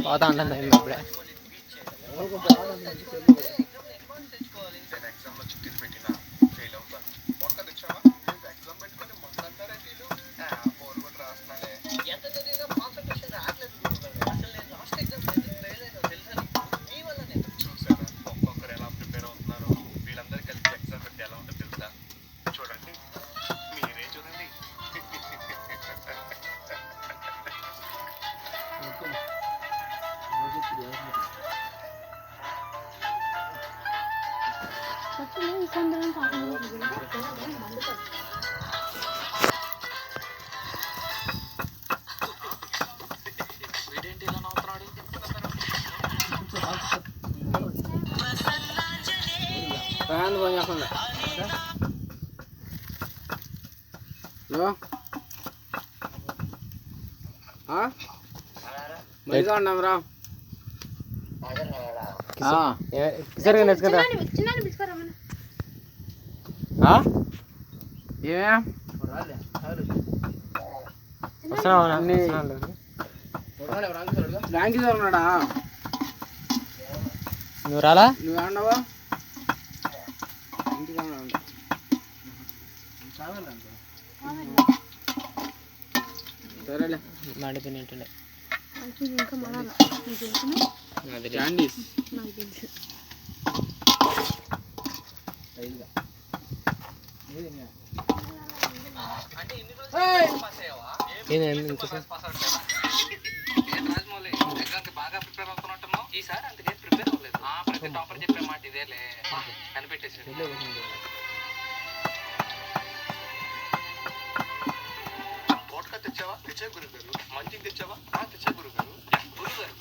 పోతా ఉంటుంది ఇప్పుడే నువ్వు రాలా నువ్వు అన్నావా సరేలే మాడిపోయినట్టుండే బాగా ప్రిపేర్ అవుతున్నట్టున్నావు ఈసారి అందుకే ప్రిపేర్ అవ్వలేదు ప్రతి టాపర్ చెప్పే మాట ఇదేలే కనిపెట్టేసి పోట్కా తెచ్చావా తెచ్చే గురుగారు మంచిగా తెచ్చావా తెచ్చే గురుగారు గురుగారు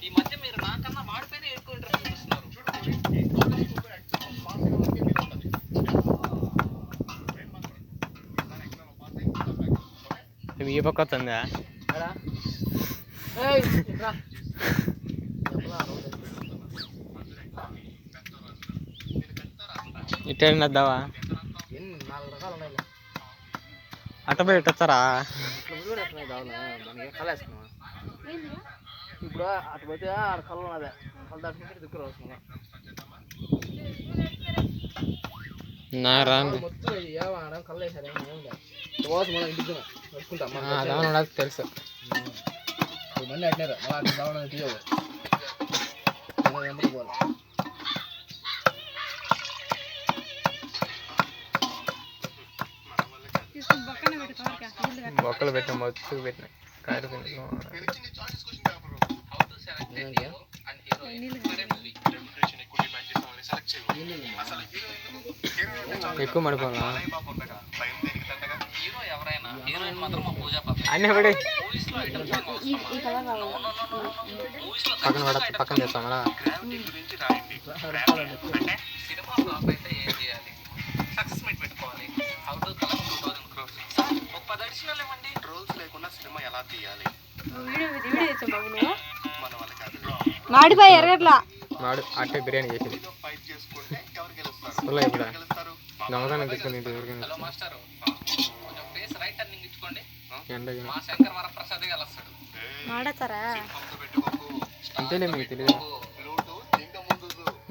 ఈ మధ్య మీరు నాకన్నా మాడిపోయిన ఎక్కువ ఇంట్రెస్ట్ చూపిస్తున్నారు ఈ పక్క వస్తుందా ఇట్టే వద్దావా అట్టపోయి ఇట్టొస్తారా ఇప్పుడు అటు పోతే ఆడ కళ్ళు అదే కళ్ళు దాటుకుంటే దిక్కులు వస్తున్నా కళ్ళు వేసారు ఇంటికి నడుచుకుంటా తెలుసు మళ్ళీ అట్లేరు తీయవు బొక్కలు పెట్టిన మొత్తం పెట్టిన కాయలు ఎక్కువ మడిపోవాలా అన్నీ పడి పక్కన చేస్తాం అలా సక్సెస్ మీట్ పెట్టుకోవాలి హౌ టు కలెక్ట్ 2000 crores ఒక 10 అడిషనల్ ఇవ్వండి ట్రోల్స్ లేకుండా సినిమా ఎలా తీయాలి మన వాళ్ళకి మాడిపోయి ఎర్రట్లా మాడు అట్టే బిర్యానీ చేసింది ఫైట్ చేసుకుంటే ఎవరు గెలుస్తారు ఇప్పుడు దొంగతనం తీసుకుని హలో మాస్టర్ కొంచెం ఫేస్ రైట్ టర్నింగ్ ఇచ్చుకోండి మా శంకర్ వరప్రసాద్ గెలుస్తాడు మాడతారా అంతేలే మీకు తెలియదు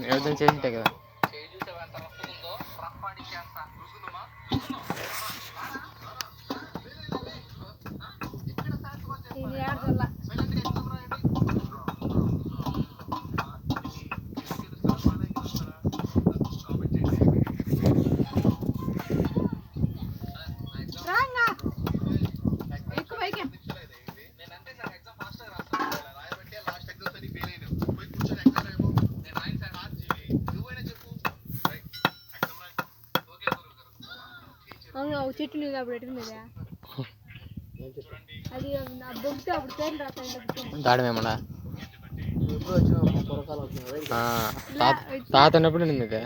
ఏదైనా చేసింటే కదా చెట్టు మీద అప్పుడు ఎటు మీద అది బొగ్గితే అప్పుడు పేరు రాస్తాను దాడమేమన్నా ఎప్పుడు వచ్చిన పొరకాలు తాత ఉన్నప్పుడు నిన్నది